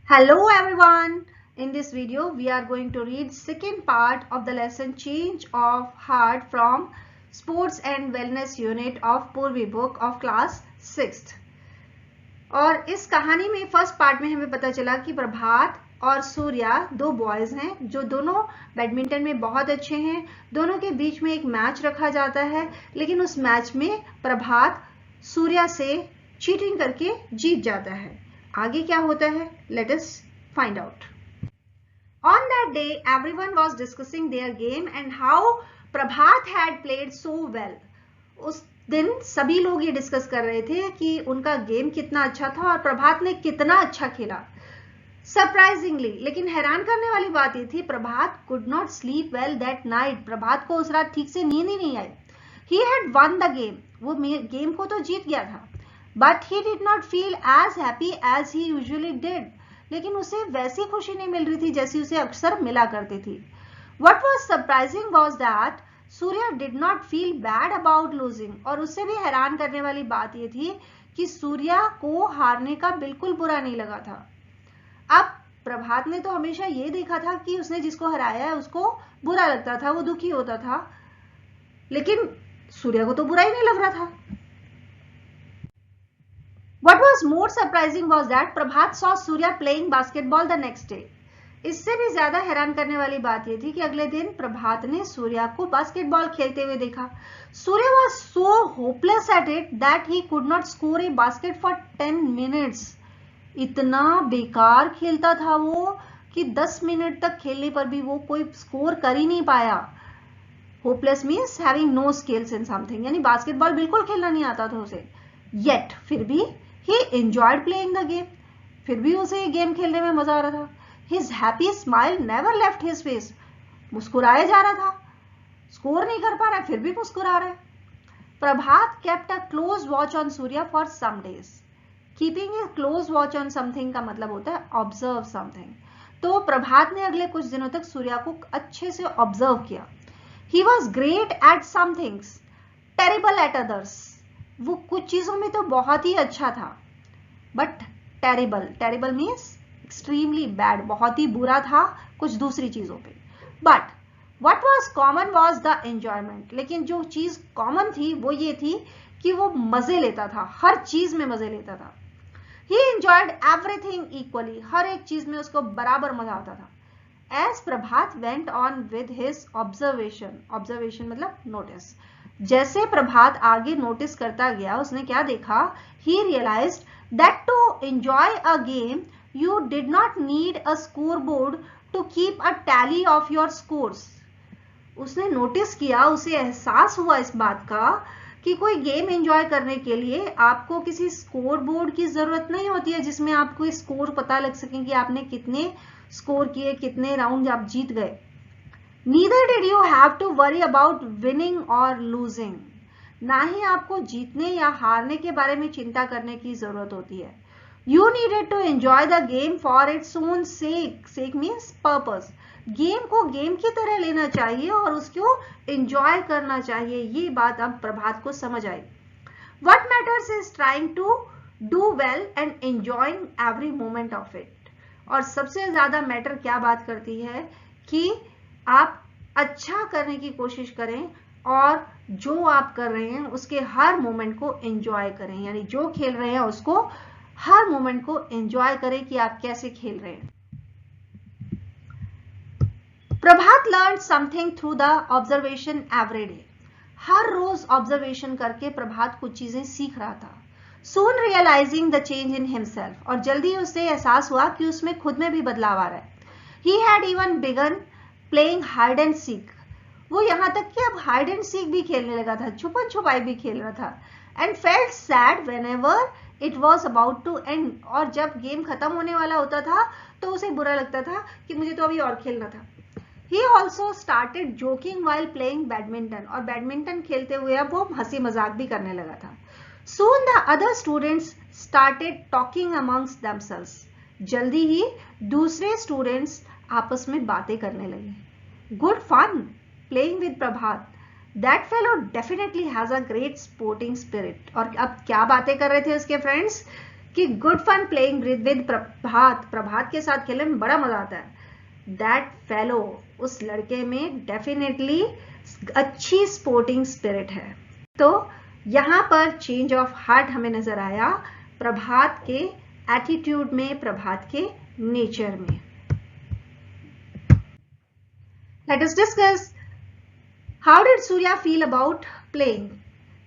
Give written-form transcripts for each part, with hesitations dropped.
Hello everyone. In this video we are going to read second part of the lesson Change of Heart from Sports and Wellness Unit of Purvi book of class 6th. और इस कहानी में first part में हमें पता चला कि प्रभात और सूर्या दो बॉयज हैं जो दोनों बैडमिंटन में बहुत अच्छे हैं। दोनों के बीच में एक मैच रखा जाता है, लेकिन उस मैच में प्रभात सूर्या से चीटिंग करके जीत जाता है। आगे क्या होता है, let us find out. On that day, everyone was discussing their game and how Prabhat had played so well. उस दिन सभी लोग ये डिस्कस कर रहे थे कि उनका गेम कितना अच्छा था और प्रभात ने कितना अच्छा खेला। सरप्राइजिंगली, लेकिन हैरान करने वाली बात ये थी, Prabhat could not sleep well that night. Prabhat को उस रात ठीक से नींद ही नहीं आई। He had won the game, वो गेम को तो जीत गया था, but he did not feel as happy as he usually did. लेकिन उसे वैसी खुशी नहीं मिल रही थी जैसी उसे अक्सर मिला करती थी। What was surprising was that Surya did not feel bad about losing, और उससे भी हैरान करने वाली बात यह थी कि सूर्या को हारने का बिल्कुल बुरा नहीं लगा था। अब प्रभात ने तो हमेशा ये देखा था कि उसने जिसको हराया है उसको बुरा लगता था, वो दुखी होता था, लेकिन सूर्या को तो बुरा ही नहीं लग रहा था। What was more surprising was that Prabhat saw Surya playing basketball the next day. इससे भी ज्यादा हैरान करने वाली बात यह थी कि अगले दिन प्रभात ने सूर्या को बास्केटबॉल खेलते हुए देखा। Surya was so hopeless at it that he could not score a basket for 10 minutes. इतना बेकार खेलता था वो कि 10 मिनट तक खेलने पर भी वो कोई स्कोर कर ही नहीं पाया। Hopeless means having no skills in something, यानी बास्केटबॉल बिल्कुल खेलना नहीं आता था उसे। Yet फिर भी he enjoyed playing the game. फिर भी उसे ये गेम खेलने में मजा आ रहा था। His happy smile never left his face. मुस्कुराया जा रहा था, स्कोर नहीं कर पा रहा, फिर भी मुस्कुरा रहा है। प्रभात kept a close watch on Surya for some days. Keeping a close watch on something का मतलब होता है observe something. तो प्रभात ने अगले कुछ दिनों तक सूर्या को अच्छे से ऑब्जर्व किया। He was great at some things, terrible at others. वो कुछ चीजों में तो बहुत ही अच्छा था, but terrible means extremely bad, बहुत ही बुरा था कुछ दूसरी चीजों पे। But what was common was the enjoyment, लेकिन जो चीज कॉमन थी वो ये थी कि वो मजे लेता था, हर चीज में मजे लेता था। ही एंजॉयड एवरीथिंग इक्वली, हर एक चीज में उसको बराबर मजा आता था। As Prabhat went on with his observation, observation मतलब नोटिस, जैसे प्रभात आगे नोटिस करता गया उसने क्या देखा, he realised that to enjoy a game you did not need a scoreboard to keep a tally of your scores. उसने नोटिस किया, उसे एहसास हुआ इस बात का कि कोई गेम एंजॉय करने के लिए आपको किसी स्कोर बोर्ड की जरूरत नहीं होती है जिसमें आपको स्कोर पता लग सके कि आपने कितने स्कोर किए, कितने राउंड आप जीत गए। Neither did you have to worry about winning or losing. ना ही आपको जीतने या हारने के बारे में चिंता करने की जरूरत होती है। You needed to enjoy the game for its own sake. Sake means purpose. Game को गेम की तरह लेना चाहिए और उसको एंजॉय करना चाहिए। ये बात अब प्रभात को समझ आई। What matters is trying to do well and enjoying every moment of it. और सबसे ज्यादा मैटर क्या बात करती है कि आप अच्छा करने की कोशिश करें और जो आप कर रहे हैं उसके हर मोमेंट को एंजॉय करें, यानी जो खेल रहे हैं उसको हर मोमेंट को एंजॉय करें कि आप कैसे खेल रहे हैं। Prabhat learn something through the observation every day. हर रोज ऑब्जर्वेशन करके प्रभात कुछ चीजें सीख रहा था। Soon realizing the change in himself, और जल्दी उसे एहसास हुआ कि उसमें खुद में भी बदलाव आ रहा है। He had even began playing hide and seek, वो यहां तक कि अब हाइड एंड सीक भी खेलने लगा था, छुपन छुपाई भी खेल रहा था। And felt sad whenever it was about to end, और जब गेम खत्म होने वाला होता था तो उसे बुरा लगता था कि मुझे तो अभी और खेलना था। He also started joking while playing badminton, और बैडमिंटन खेलते हुए अब वो हंसी मजाक भी करने लगा था। Soon the other students started talking amongst themselves, जल्दी ही दूसरे स्टूडेंट्स आपस में बातें करने लगे। Good fun playing with Prabhat, that fellow definitely has a great sporting spirit. और अब क्या बातें कर रहे थे उसके फ्रेंड्स कि गुड फन प्लेइंग विद प्रभात के साथ खेलने में बड़ा मजा आता है. दैट फेलो, उस लड़के में डेफिनेटली अच्छी स्पोर्टिंग स्पिरिट है. तो यहां पर चेंज ऑफ हार्ट हमें नजर आया प्रभात के एटीट्यूड में, प्रभात के नेचर में. Let us discuss how did Surya feel about playing.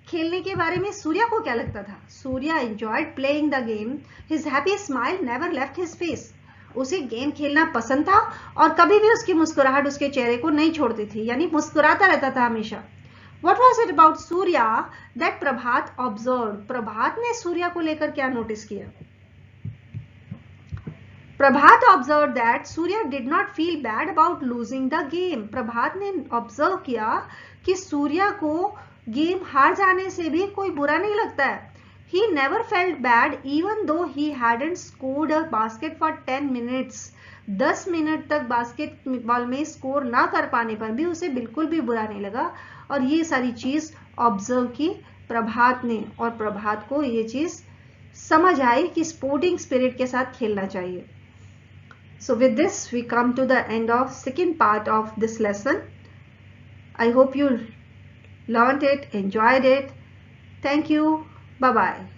खेलने के बारे में सूर्या को क्या लगता था? Surya enjoyed playing the game. His happy smile never left his face. उसे गेम खेलना पसंद था और कभी भी उसकी मुस्कुराहट उसके चेहरे को नहीं छोड़ती थी, यानी मुस्कुराता रहता था हमेशा. What was it about Surya that Prabhat observed? प्रभात ने सूर्या को लेकर क्या नोटिस किया? प्रभात observed that Surya did not feel bad about losing the game. प्रभात ने ऑब्जर्व किया कि सूर्या को गेम हार जाने से भी कोई बुरा नहीं लगता है. He never felt bad even though he hadn't scored a basket for 10 minutes. 10 minute तक बास्केटबॉल में स्कोर ना कर पाने पर भी उसे बिल्कुल भी बुरा नहीं लगा. और ये सारी चीज ऑब्जर्व की प्रभात ने, और प्रभात को ये चीज समझ आई कि स्पोर्टिंग स्पिरिट के साथ खेलना चाहिए. So with this we come to the end of second part of this lesson. I hope you learned it, enjoyed it. Thank you. Bye bye.